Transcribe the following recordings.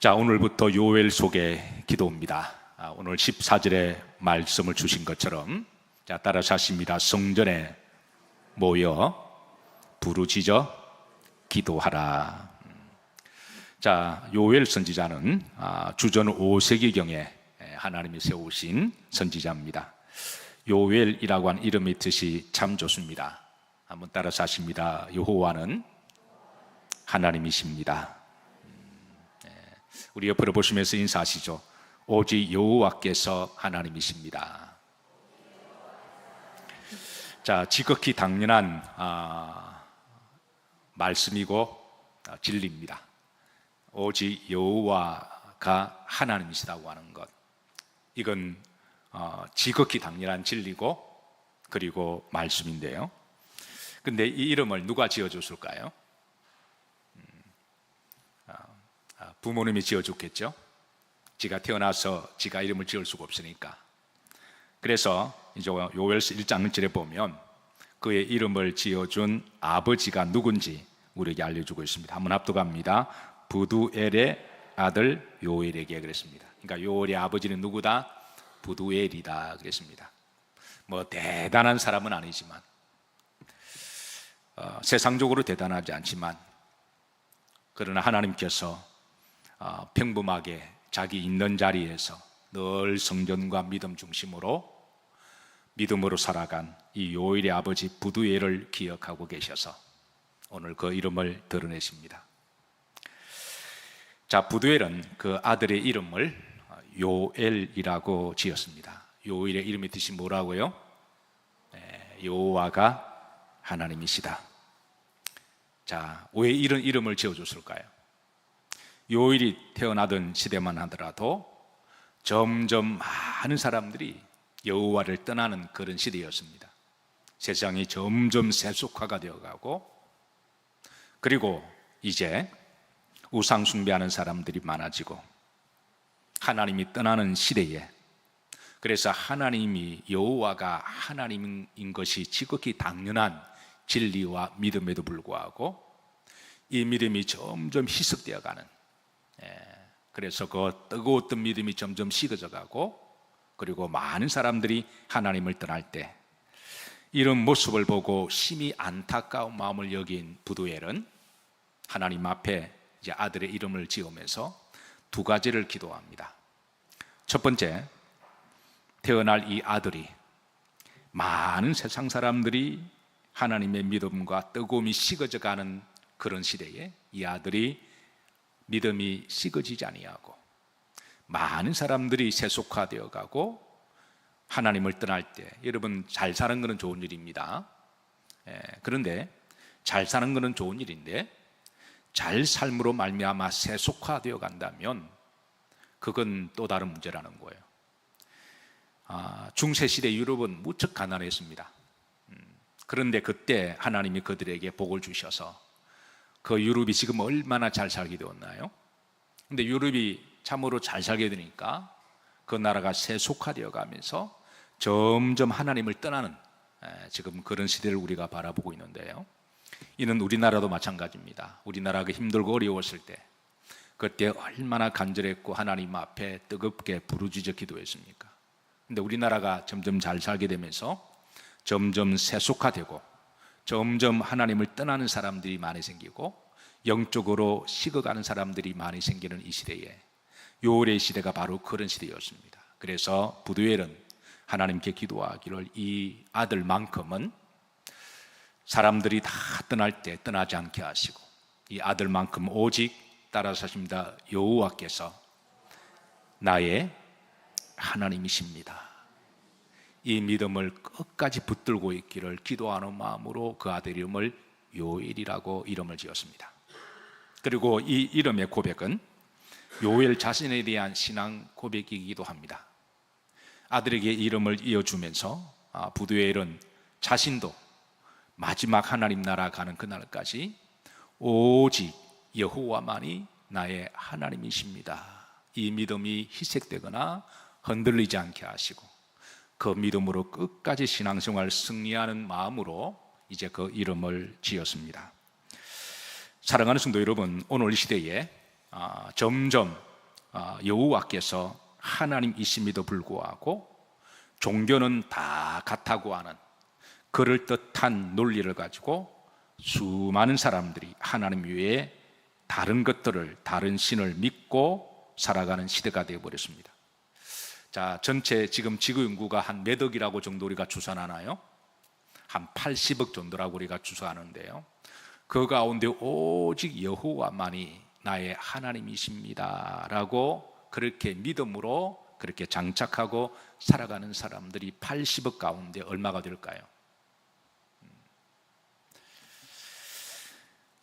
자, 오늘부터 요엘 속의 기도입니다. 오늘 14절에 말씀을 주신 것처럼 자, 따라서 하십니다. 성전에 모여 부르짖어 기도하라. 자, 요엘 선지자는 주전 5세기경에 하나님이 세우신 선지자입니다. 요엘이라고 하는 이름의 뜻이 참 좋습니다. 한번 따라서 하십니다. 여호와는 하나님이십니다. 우리 옆으로 보시면서 인사하시죠. 오직 여호와께서 하나님이십니다. 자, 지극히 당연한 말씀이고 진리입니다. 오직 여호와가 하나님이시다고 하는 것, 이건 지극히 당연한 진리고 그리고 말씀인데요. 근데 이 이름을 누가 지어줬을까요? 부모님이 지어줬겠죠. 지가 태어나서 지가 이름을 지을 수가 없으니까. 그래서 이제 요엘서 1장 1절에 보면 그의 이름을 지어준 아버지가 누군지 우리에게 알려주고 있습니다. 한번 합독합니다. 부두엘의 아들 요엘에게 그랬습니다. 그러니까 요엘의 아버지는 누구다? 부두엘이다 그랬습니다. 뭐 대단한 사람은 아니지만, 세상적으로 대단하지 않지만, 그러나 하나님께서 평범하게 자기 있는 자리에서 늘 성전과 믿음 중심으로 믿음으로 살아간 이 요엘의 아버지 부두엘을 기억하고 계셔서 오늘 그 이름을 드러내십니다. 자, 부두엘은 그 아들의 이름을 요엘이라고 지었습니다. 요엘의 이름의 뜻이 뭐라고요? 여호와가 하나님이시다. 자, 왜 이런 이름을 지어줬을까요? 요엘이 태어나던 시대만 하더라도 점점 많은 사람들이 여호와를 떠나는 그런 시대였습니다. 세상이 점점 세속화가 되어가고, 그리고 이제 우상 숭배하는 사람들이 많아지고 하나님이 떠나는 시대에, 그래서 하나님이 여호와가 하나님인 것이 지극히 당연한 진리와 믿음에도 불구하고 이 믿음이 점점 희석되어가는, 그래서 그 뜨거웠던 믿음이 점점 식어져 가고, 그리고 많은 사람들이 하나님을 떠날 때 이런 모습을 보고 심히 안타까운 마음을 여긴 부두엘은 하나님 앞에 이제 아들의 이름을 지으면서 두 가지를 기도합니다. 첫 번째, 태어날 이 아들이 많은 세상 사람들이 하나님의 믿음과 뜨거움이 식어져 가는 그런 시대에 이 아들이 믿음이 식어지지 아니하고 많은 사람들이 세속화되어 가고 하나님을 떠날 때, 여러분 잘 사는 것은 좋은 일입니다. 그런데 잘 사는 것은 좋은 일인데 잘 삶으로 말미암아 세속화되어 간다면 그건 또 다른 문제라는 거예요. 중세시대 유럽은 무척 가난했습니다. 그런데 그때 하나님이 그들에게 복을 주셔서 그 유럽이 지금 얼마나 잘 살게 되었나요? 근데 유럽이 참으로 잘 살게 되니까 그 나라가 세속화되어 가면서 점점 하나님을 떠나는 지금 그런 시대를 우리가 바라보고 있는데요. 이는 우리나라도 마찬가지입니다. 우리나라가 힘들고 어려웠을 때 그때 얼마나 간절했고 하나님 앞에 뜨겁게 부르짖어 기도했습니까? 근데 우리나라가 점점 잘 살게 되면서 점점 세속화되고 점점 하나님을 떠나는 사람들이 많이 생기고 영적으로 식어가는 사람들이 많이 생기는 이 시대에 요엘의 시대가 바로 그런 시대였습니다. 그래서 부두엘은 하나님께 기도하기를 이 아들만큼은 사람들이 다 떠날 때 떠나지 않게 하시고 이 아들만큼 오직 따라서 하십니다. 여호와께서 나의 하나님이십니다. 이 믿음을 끝까지 붙들고 있기를 기도하는 마음으로 그 아들 이름을 요엘이라고 이름을 지었습니다. 그리고 이 이름의 고백은 요엘 자신에 대한 신앙 고백이기도 합니다. 아들에게 이름을 이어주면서 부두엘은 자신도 마지막 하나님 나라 가는 그날까지 오직 여호와만이 나의 하나님이십니다, 이 믿음이 희색되거나 흔들리지 않게 하시고 그 믿음으로 끝까지 신앙생활 승리하는 마음으로 이제 그 이름을 지었습니다. 사랑하는 성도 여러분, 오늘 이 시대에 점점 여호와께서 하나님이심에도 불구하고 종교는 다 같다고 하는 그럴듯한 논리를 가지고 수많은 사람들이 하나님 외에 다른 것들을, 다른 신을 믿고 살아가는 시대가 되어버렸습니다. 자, 전체 지금 지구 인구가 한 몇 억이라고 정도 우리가 추산하나요? 한 80억 정도라고 우리가 추산하는데요, 그 가운데 오직 여호와만이 나의 하나님이십니다 라고 그렇게 믿음으로 그렇게 장착하고 살아가는 사람들이 80억 가운데 얼마가 될까요?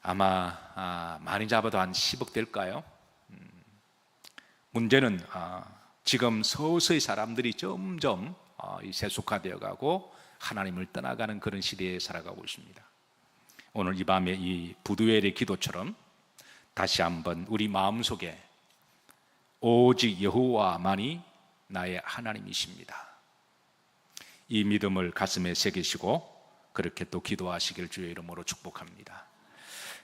아마 많이 잡아도 한 10억 될까요? 문제는 지금 서서히 사람들이 점점 세속화되어 가고 하나님을 떠나가는 그런 시대에 살아가고 있습니다. 오늘 이 밤에 이 부두엘의 기도처럼 다시 한번 우리 마음속에 오직 여호와만이 나의 하나님이십니다, 이 믿음을 가슴에 새기시고 그렇게 또 기도하시길 주의 이름으로 축복합니다.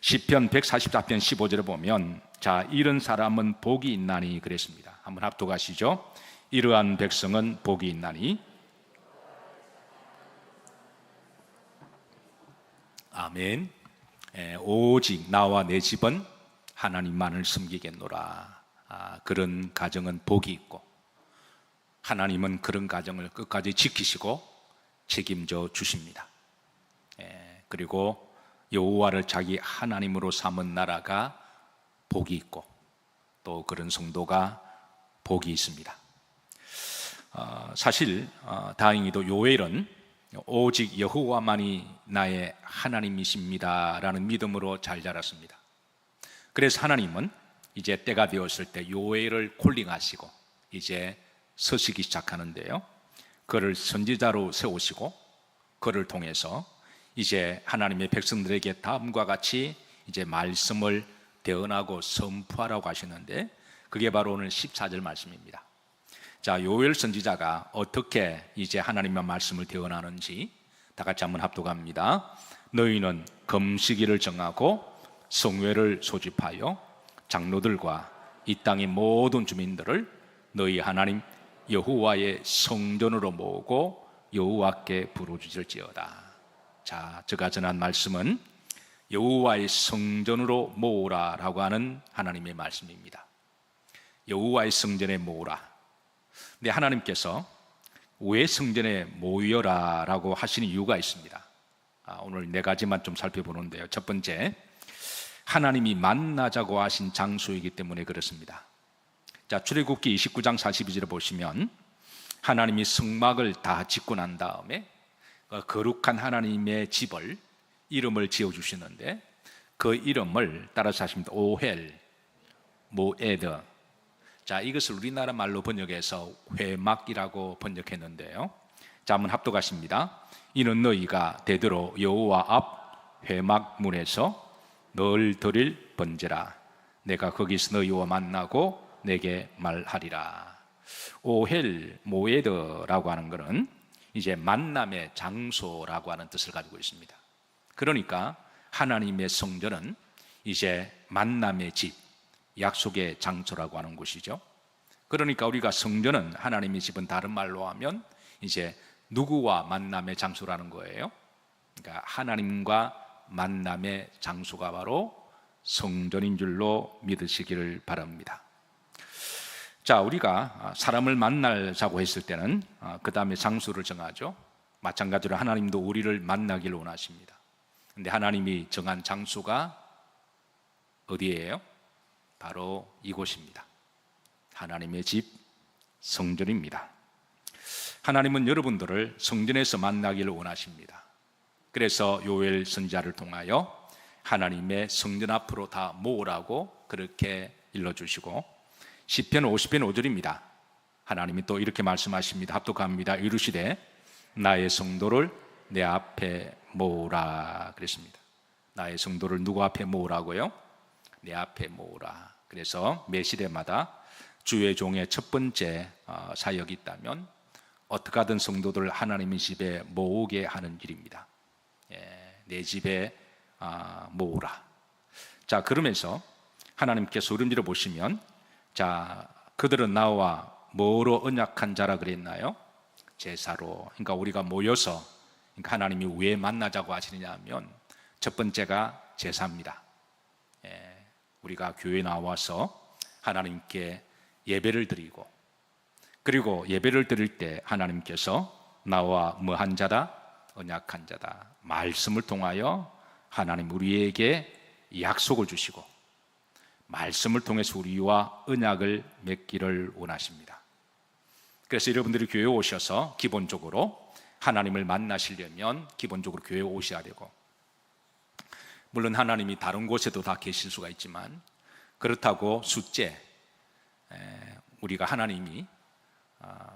시편 144편 15절에 보면, 자, 이런 사람은 복이 있나니 그랬습니다. 한번 합독하시죠. 이러한 백성은 복이 있나니. 아멘. 오직 나와 내 집은 하나님만을 섬기겠노라. 그런 가정은 복이 있고, 하나님은 그런 가정을 끝까지 지키시고 책임져 주십니다. 그리고 여호와를 자기 하나님으로 삼은 나라가 복이 있고, 또 그런 성도가 복이 있습니다. 사실 다행히도 요엘은 오직 여호와만이 나의 하나님이십니다 라는 믿음으로 잘 자랐습니다. 그래서 하나님은 이제 때가 되었을 때 요엘을 콜링하시고 이제 서시기 시작하는데요, 그를 선지자로 세우시고 그를 통해서 이제 하나님의 백성들에게 다음과 같이 이제 말씀을 대언하고 선포하라고 하시는데, 그게 바로 오늘 14절 말씀입니다. 자, 요엘 선지자가 어떻게 이제 하나님의 말씀을 대언하는지 다 같이 한번 합독합니다. 너희는 금식일을 정하고 성회를 소집하여 장로들과 이 땅의 모든 주민들을 너희 하나님 여호와의 성전으로 모으고 여호와께 부르짖을지어다. 자, 제가 전한 말씀은 여호와의 성전으로 모으라라고 하는 하나님의 말씀입니다. 여호와의 성전에 모으라. 근데 하나님께서 왜 성전에 모여라라고 하시는 이유가 있습니다. 오늘 네 가지만 좀 살펴보는데요, 첫 번째, 하나님이 만나자고 하신 장소이기 때문에 그렇습니다. 자, 출애굽기 29장 42절을 보시면 하나님이 성막을 다 짓고 난 다음에 거룩한 하나님의 집을 이름을 지어주시는데, 그 이름을 따라서 하십니다. 오헬, 모에드. 자, 이것을 우리나라 말로 번역해서 회막이라고 번역했는데요, 자, 한번 합독하십니다. 이는 너희가 대대로 여호와 앞 회막 문에서 널 드릴 번제라. 내가 거기서 너희와 만나고 내게 말하리라. 오헬 모에드라고 하는 것은 이제 만남의 장소라고 하는 뜻을 가지고 있습니다. 그러니까 하나님의 성전은 이제 만남의 집, 약속의 장소라고 하는 곳이죠. 그러니까 우리가 성전은, 하나님의 집은 다른 말로 하면 이제 누구와 만남의 장소라는 거예요. 그러니까 하나님과 만남의 장소가 바로 성전인 줄로 믿으시기를 바랍니다. 자, 우리가 사람을 만나자고 했을 때는 그 다음에 장소를 정하죠. 마찬가지로 하나님도 우리를 만나기를 원하십니다. 그런데 하나님이 정한 장소가 어디예요? 바로 이곳입니다. 하나님의 집, 성전입니다. 하나님은 여러분들을 성전에서 만나기를 원하십니다. 그래서 요엘 선지자를 통하여 하나님의 성전 앞으로 다 모으라고 그렇게 일러주시고, 시편 50편 5절입니다. 하나님이 또 이렇게 말씀하십니다. 합독합니다. 이르시되 나의 성도를 내 앞에 모으라 그랬습니다. 나의 성도를 누구 앞에 모으라고요? 내 앞에 모으라. 그래서 매 시대마다 주의 종의 첫 번째 사역이 있다면 어떻게 하든 성도들을 하나님의 집에 모으게 하는 일입니다. 내 집에 모으라. 자, 그러면서 하나님께서 우름지를 보시면 자, 그들은 나와 뭐로 언약한 자라 그랬나요? 제사로. 그러니까 우리가 모여서, 그러니까 하나님이 왜 만나자고 하시느냐 하면 첫 번째가 제사입니다. 우리가 교회에 나와서 하나님께 예배를 드리고, 그리고 예배를 드릴 때 하나님께서 나와 뭐한 자다? 언약한 자다. 말씀을 통하여 하나님 우리에게 약속을 주시고 말씀을 통해서 우리와 언약을 맺기를 원하십니다. 그래서 여러분들이 교회에 오셔서 기본적으로 하나님을 만나시려면 기본적으로 교회에 오셔야 되고, 물론 하나님이 다른 곳에도 다 계실 수가 있지만 그렇다고 숫제, 우리가 하나님이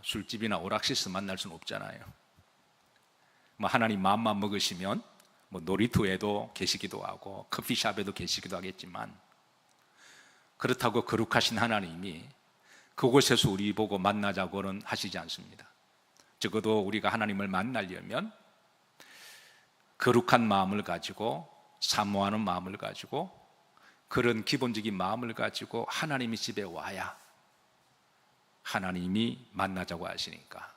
술집이나 오락실에서 만날 수는 없잖아요. 뭐 하나님 마음만 먹으시면 뭐 놀이터에도 계시기도 하고 커피숍에도 계시기도 하겠지만, 그렇다고 거룩하신 하나님이 그곳에서 우리 보고 만나자고는 하시지 않습니다. 적어도 우리가 하나님을 만나려면 거룩한 마음을 가지고, 사모하는 마음을 가지고, 그런 기본적인 마음을 가지고 하나님의 집에 와야 하나님이 만나자고 하시니까.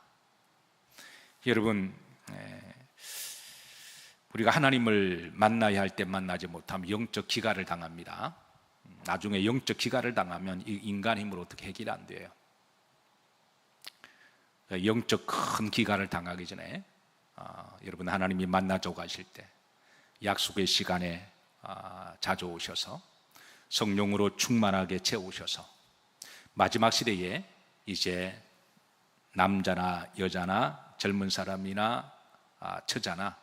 여러분, 우리가 하나님을 만나야 할 때 만나지 못하면 영적 기갈을 당합니다. 나중에 영적 기갈을 당하면 이 인간 힘으로 어떻게 해결이 안 돼요. 영적 큰 기갈을 당하기 전에 여러분 하나님이 만나자고 하실 때 약속의 시간에 자주 오셔서 성령으로 충만하게 채우셔서 마지막 시대에 이제 남자나 여자나 젊은 사람이나 처자나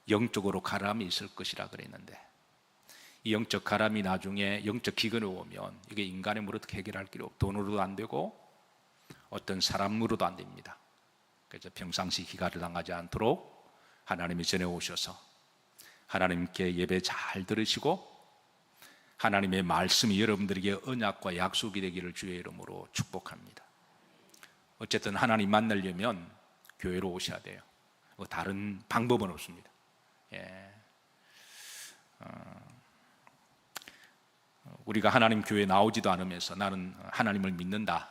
영적으로 가람이 있을 것이라 그랬는데, 이 영적 가람이 나중에 영적 기근이 오면 이게 인간의 힘으로 어떻게 해결할 길이 없고 돈으로도 안 되고 어떤 사람으로도 안 됩니다. 그래서 평상시 기갈을 당하지 않도록 하나님이 전해 오셔서 하나님께 예배 잘 들으시고 하나님의 말씀이 여러분들에게 언약과 약속이 되기를 주의 이름으로 축복합니다. 어쨌든 하나님 만나려면 교회로 오셔야 돼요. 다른 방법은 없습니다. 우리가 하나님 교회에 나오지도 않으면서 나는 하나님을 믿는다,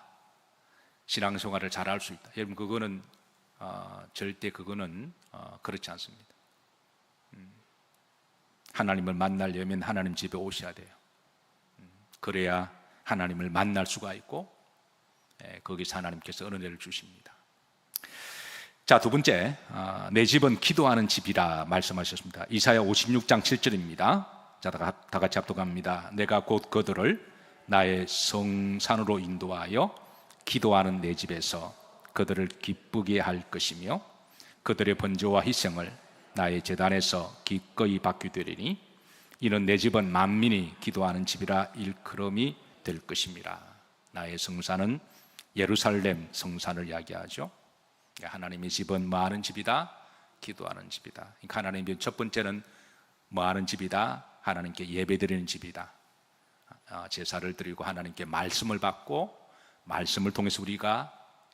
신앙생활을 잘할 수 있다, 여러분 그거는 절대 그거는 그렇지 않습니다. 하나님을 만나려면 하나님 집에 오셔야 돼요. 그래야 하나님을 만날 수가 있고 거기서 하나님께서 은혜를 주십니다. 자, 두 번째, 내 집은 기도하는 집이라 말씀하셨습니다. 이사야 56장 7절입니다. 자, 다 같이 합독합니다. 내가 곧 그들을 나의 성산으로 인도하여 기도하는 내 집에서 그들을 기쁘게 할 것이며 그들의 번제와 희생을 나의 제단에서 기꺼이 받게 되리니 이는 내 집은 만민이 기도하는 집이라 일컬음이 될 것임이라. 나의 성산은 예루살렘 성산을 이야기하죠. 하나님의 집은 뭐 하는 집이다? 기도하는 집이다. 그러니까 하나님의 첫 번째는 뭐 하는 집이다? 하나님께 예배드리는 집이다. 제사를 드리고 하나님께 말씀을 받고 말씀을 통해서 우리가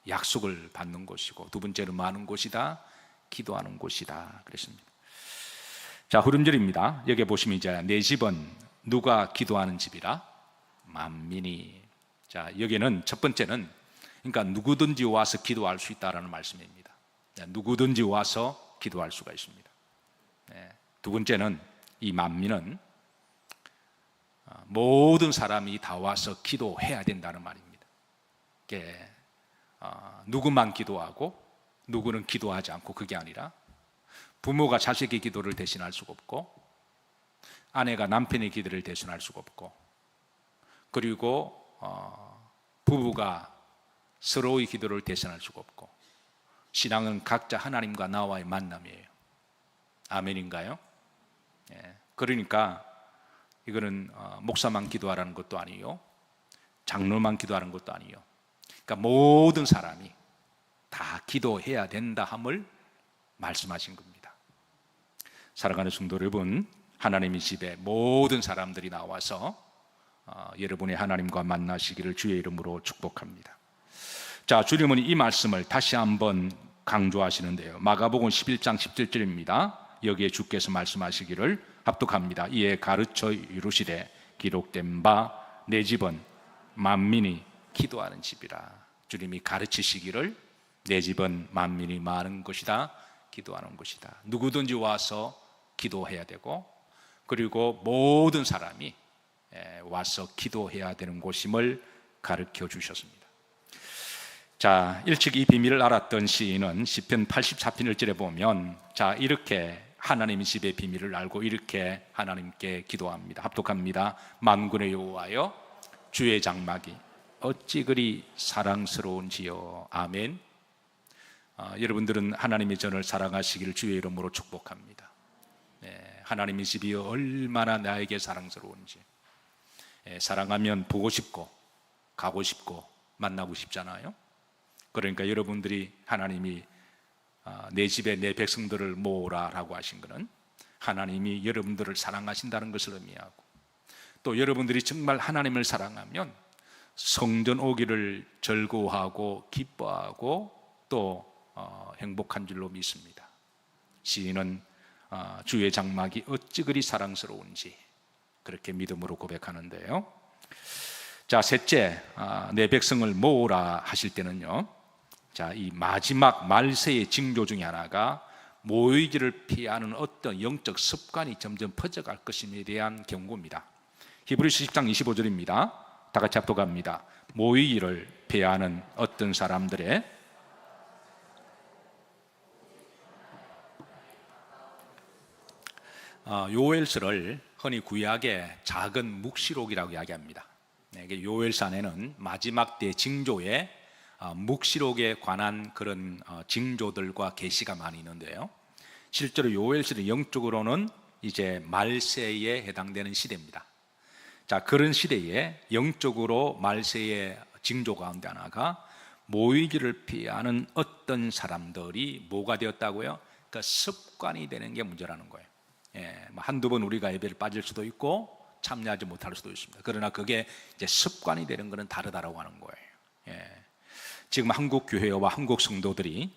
약속을 받는 곳이고, 두 번째는 뭐 하는 곳이다? 기도하는 곳이다 그랬습니다. 자, 흐름절입니다. 여기 보시면 이제 내 집은 누가 기도하는 집이라? 만민이. 자, 여기는 첫 번째는 그러니까 누구든지 와서 기도할 수 있다라는 말씀입니다. 누구든지 와서 기도할 수가 있습니다. 두 번째는 이 만민은 모든 사람이 다 와서 기도해야 된다는 말입니다. 누구만 기도하고 누구는 기도하지 않고, 그게 아니라 부모가 자식의 기도를 대신할 수가 없고 아내가 남편의 기도를 대신할 수가 없고, 그리고 부부가 서로의 기도를 대신할 수가 없고, 신앙은 각자 하나님과 나와의 만남이에요. 아멘인가요? 그러니까 이거는 목사만 기도하라는 것도 아니요, 장로만 기도하는 것도 아니요, 그러니까 모든 사람이 다 기도해야 된다 함을 말씀하신 겁니다. 사랑하는 성도 여러분, 하나님의 집에 모든 사람들이 나와서 여러분의 하나님과 만나시기를 주의 이름으로 축복합니다. 자, 주님은 이 말씀을 다시 한번 강조하시는데요. 마가복음 11장 17절입니다. 여기에 주께서 말씀하시기를 합독합니다. 이에 가르쳐 이루시되 기록된 바 내 집은 만민이 기도하는 집이라. 주님이 가르치시기를 내 집은 만민이 많은 것이다, 기도하는 것이다. 누구든지 와서 기도해야 되고, 그리고 모든 사람이 와서 기도해야 되는 곳임을 가르쳐 주셨습니다. 자, 일찍 이 비밀을 알았던 시인은 시편 84편 1절에 보면, 자, 이렇게 하나님의 집의 비밀을 알고 이렇게 하나님께 기도합니다. 합독합니다. 만군의 여호와여, 주의 장막이 어찌 그리 사랑스러운지요. 아멘. 여러분들은 하나님의 전을 사랑하시기를 주의 이름으로 축복합니다. 하나님의 집이 얼마나 나에게 사랑스러운지. 사랑하면 보고 싶고 가고 싶고 만나고 싶잖아요. 그러니까 여러분들이 하나님이 내 집에 내 백성들을 모으라 라고 하신 것은 하나님이 여러분들을 사랑하신다는 것을 의미하고, 또 여러분들이 정말 하나님을 사랑하면 성전 오기를 즐거워하고 기뻐하고 또 행복한 줄로 믿습니다. 시인은 주의 장막이 어찌 그리 사랑스러운지 그렇게 믿음으로 고백하는데요. 자, 셋째, 내 백성을 모으라 하실 때는요, 자, 이 마지막 말세의 징조 중에 하나가 모이기를 피하는 어떤 영적 습관이 점점 퍼져갈 것임에 대한 경고입니다. 히브리서 10장 25절입니다. 다 같이 합독합니다. 모이기를 피하는 어떤 사람들의 요엘서를 흔히 구약의 작은 묵시록이라고 이야기합니다. 요엘서 안에는 마지막 때 징조의 묵시록에 관한 그런 징조들과 계시가 많이 있는데요, 실제로 요엘서는 영적으로는 이제 말세에 해당되는 시대입니다. 자, 그런 시대에 영적으로 말세의 징조 가운데 하나가 모이기를 피하는 어떤 사람들이 뭐가 되었다고요? 그러니까 습관이 되는 게 문제라는 거예요. 한두 번 우리가 예배를 빠질 수도 있고 참여하지 못할 수도 있습니다. 그러나 그게 이제 습관이 되는 것은 다르다라고 하는 거예요. 지금 한국 교회와 한국 성도들이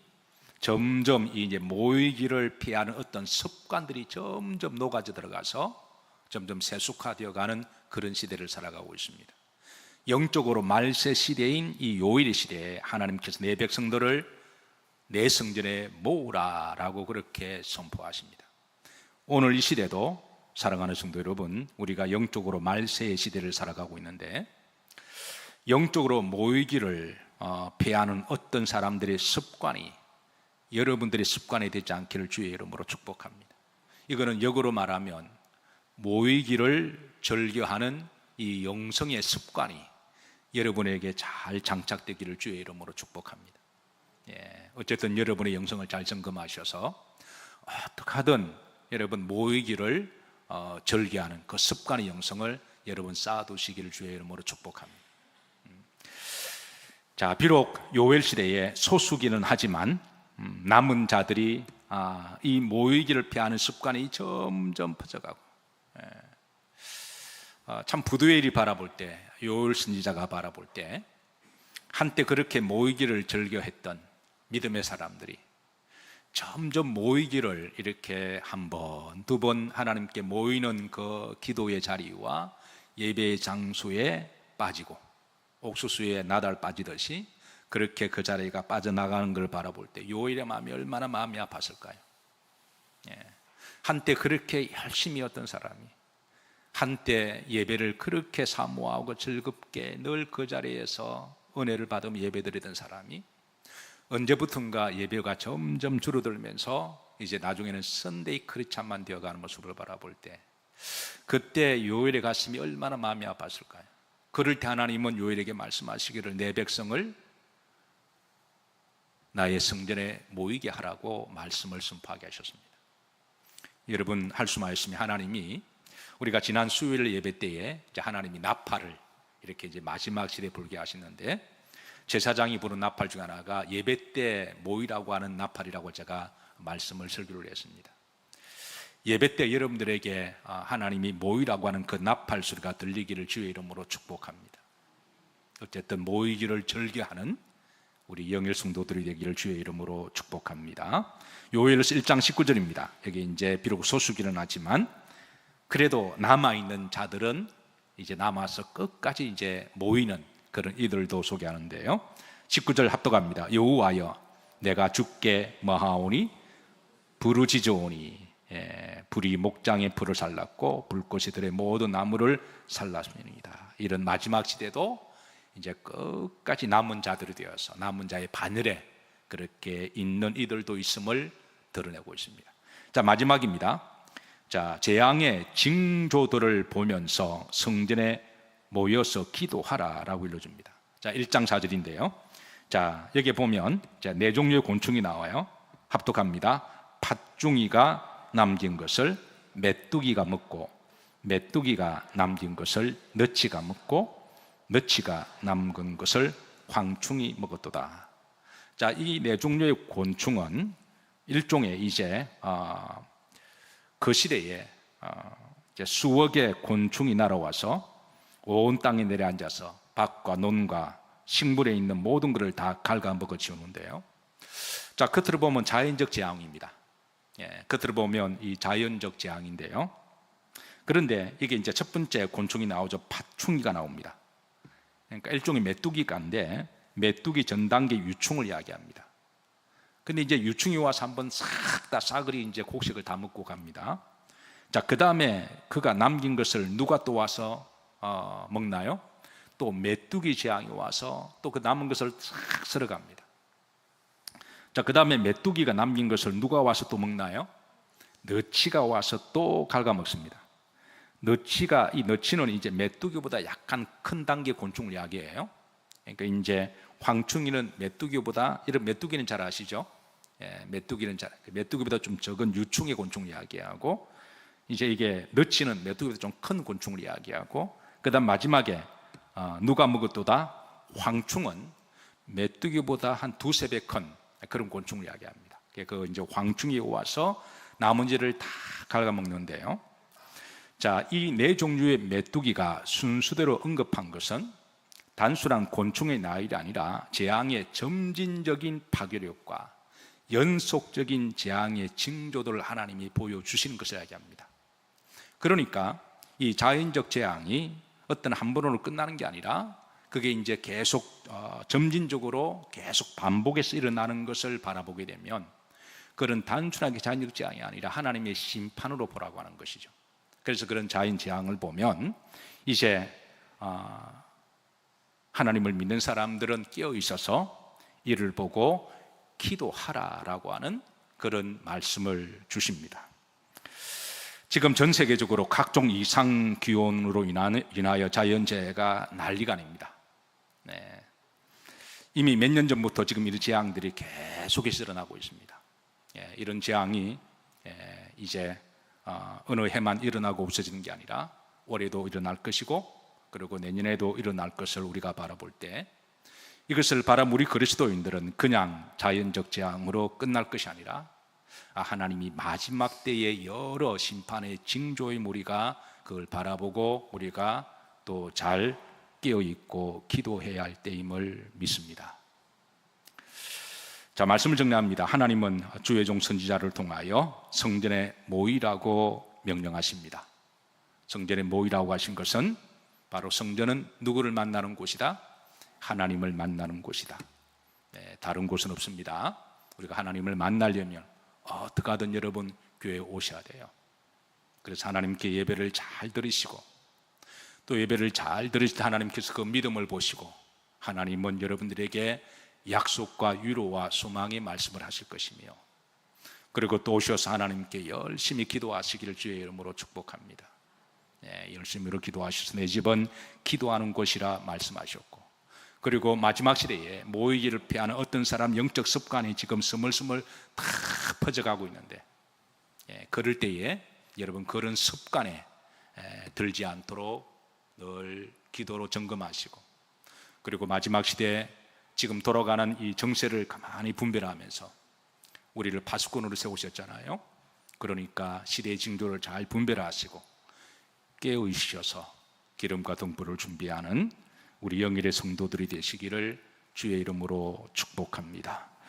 점점 이제 모이기를 피하는 어떤 습관들이 점점 녹아져 들어가서 점점 세속화되어가는 그런 시대를 살아가고 있습니다. 영적으로 말세 시대인 이 요일의 시대에 하나님께서 내 백성들을 내 성전에 모으라라고 그렇게 선포하십니다. 오늘 이 시대도 사랑하는 성도 여러분, 우리가 영적으로 말세의 시대를 살아가고 있는데, 영적으로 모이기를 피하는 어떤 사람들의 습관이 여러분들의 습관이 되지 않기를 주의 이름으로 축복합니다. 이거는 역으로 말하면 모이기를 즐겨하는 이 영성의 습관이 여러분에게 잘 장착되기를 주의 이름으로 축복합니다. 어쨌든 여러분의 영성을 잘 점검하셔서 어떻게 하든 여러분 모이기를 즐겨하는 그 습관의 영성을 여러분 쌓아두시기를 주의 이름으로 축복합니다. 자, 비록 요엘 시대에 소수기는 하지만 남은 자들이 이 모이기를 피하는 습관이 점점 퍼져가고, 참 부두엘이 바라볼 때, 요엘 선지자가 바라볼 때 한때 그렇게 모이기를 즐겨했던 믿음의 사람들이 점점 모이기를 이렇게 한 번, 두 번 하나님께 모이는 그 기도의 자리와 예배의 장소에 빠지고 옥수수에 나달 빠지듯이 그렇게 그 자리가 빠져나가는 걸 바라볼 때 요엘의 마음이 얼마나 마음이 아팠을까요? 한때 그렇게 열심히 했던 사람이, 한때 예배를 그렇게 사모하고 즐겁게 늘 그 자리에서 은혜를 받으며 예배드리던 사람이 언제부턴가 예배가 점점 줄어들면서 이제 나중에는 선데이 크리스찬만 되어가는 모습을 바라볼 때 그때 요엘의 가슴이 얼마나 마음이 아팠을까요? 그럴 때 하나님은 요엘에게 말씀하시기를 내 백성을 나의 성전에 모이게 하라고 말씀을 선포하게 하셨습니다. 여러분, 할 수만 있으면 하나님이, 우리가 지난 수요일 예배 때에 이제 하나님이 나팔을 이렇게 이제 마지막 시대에 불게 하시는데, 제사장이 부른 나팔 중 하나가 예배 때 모이라고 하는 나팔이라고 제가 말씀을 설교를 했습니다. 예배 때 여러분들에게 하나님이 모이라고 하는 그 나팔 소리가 들리기를 주의 이름으로 축복합니다. 어쨌든 모이기를 즐겨하는 우리 영일 성도들이 되기를 주의 이름으로 축복합니다. 요엘서 1장 19절입니다. 여기 이제 비록 소수기는 하지만 그래도 남아있는 자들은 이제 남아서 끝까지 이제 모이는 그런 이들도 소개하는데요. 19절 합독합니다. 여호와여 내가 주께 뭐하오니 부르짖으오니 불이 목장의 풀을 살랐고 불꽃이 들의 모든 나무를 살랐습니다. 이런 마지막 시대도 이제 끝까지 남은 자들이 되어서 남은 자의 바늘에 그렇게 있는 이들도 있음을 드러내고 있습니다. 자, 마지막입니다. 자, 재앙의 징조들을 보면서 성전에 모여서 기도하라라고 일러줍니다. 자, 1장 4절인데요. 자, 여기 보면 네 종류의 곤충이 나와요. 합독합니다. 팥중이가 남긴 것을 메뚜기가 먹고, 메뚜기가 남긴 것을 너치가 먹고, 너치가 남긴 것을 황충이 먹었도다. 자, 이 네 종류의 곤충은 일종의 이제 그 시대에 이제 수억 개의 곤충이 날아와서 온 땅에 내려앉아서 밭과 논과 식물에 있는 모든 것을 다 갉아먹어 치우는데요. 자, 겉으로 보면 자연적 재앙입니다. 겉으로 보면 이 자연적 재앙인데요. 그런데 이게 이제 첫 번째 곤충이 나오죠. 팥충이가 나옵니다. 그러니까 일종의 메뚜기가인데 메뚜기 전 단계 유충을 이야기합니다. 근데 이제 유충이 와서 한번 싹 다 싸그리 이제 곡식을 다 먹고 갑니다. 자, 그 다음에 그가 남긴 것을 누가 또 와서 먹나요? 또 메뚜기 재앙이 와서 또 그 남은 것을 싹 쓸어갑니다. 자, 그 다음에 메뚜기가 남긴 것을 누가 와서 또 먹나요? 너치가 와서 또 갉아먹습니다. 이 너치는 이제 메뚜기보다 약간 큰 단계 곤충을 이야기해요. 그러니까 이제 황충이는 메뚜기보다, 이런 메뚜기는 잘 아시죠? 메뚜기보다 좀 적은 유충의 곤충을 이야기하고, 이제 이게 너치는 메뚜기보다 좀 큰 곤충을 이야기하고, 그 다음 마지막에 누가 먹었도다? 황충은 메뚜기보다 한 두세 배 큰 그런 곤충을 이야기합니다. 그 이제 황충이 와서 나머지를 다 갉아먹는데요. 자, 이 네 종류의 메뚜기가 순수대로 언급한 것은 단순한 곤충의 나일이 아니라 재앙의 점진적인 파괴력과 연속적인 재앙의 징조들을 하나님이 보여주시는 것을 이야기합니다. 그러니까 이 자연적 재앙이 어떤 한 번으로 끝나는 게 아니라 그게 이제 계속 점진적으로 계속 반복해서 일어나는 것을 바라보게 되면 그런 단순하게 자연적 재앙이 아니라 하나님의 심판으로 보라고 하는 것이죠. 그래서 그런 자연 재앙을 보면 이제 하나님을 믿는 사람들은 깨어 있어서 이를 보고 기도하라라고 하는 그런 말씀을 주십니다. 지금 전 세계적으로 각종 이상 기온으로 인하여 자연재해가 난리가 납니다. 이미 몇 년 전부터 지금 이런 재앙들이 계속해서 일어나고 있습니다. 이런 재앙이 이제 어느 해만 일어나고 없어지는 게 아니라 올해도 일어날 것이고, 그리고 내년에도 일어날 것을 우리가 바라볼 때 이것을 바라본 우리 그리스도인들은 그냥 자연적 재앙으로 끝날 것이 아니라 하나님이 마지막 때의 여러 심판의 징조의 우리가 그걸 바라보고 우리가 또 잘 깨어있고 기도해야 할 때임을 믿습니다. 자, 말씀을 정리합니다. 하나님은 주의 종 선지자를 통하여 성전에 모이라고 명령하십니다. 성전에 모이라고 하신 것은 바로 성전은 누구를 만나는 곳이다? 하나님을 만나는 곳이다. 다른 곳은 없습니다. 우리가 하나님을 만나려면 어떻게 하든 여러분 교회에 오셔야 돼요. 그래서 하나님께 예배를 잘 드리시고, 또 예배를 잘 드리실 때 하나님께서 그 믿음을 보시고 하나님은 여러분들에게 약속과 위로와 소망의 말씀을 하실 것이며, 그리고 또 오셔서 하나님께 열심히 기도하시기를 주의 이름으로 축복합니다. 열심히 기도하셔서 내 집은 기도하는 곳이라 말씀하셨고, 그리고 마지막 시대에 모이기를 피하는 어떤 사람 영적 습관이 지금 스물스물 다 퍼져가고 있는데, 그럴 때에 여러분 그런 습관에 들지 않도록 늘 기도로 점검하시고, 그리고 마지막 시대에 지금 돌아가는 이 정세를 가만히 분별하면서 우리를 파수꾼으로 세우셨잖아요. 그러니까 시대의 징조를 잘 분별하시고 깨어있으셔서 기름과 등불을 준비하는 우리 영일의 성도들이 되시기를 주의 이름으로 축복합니다.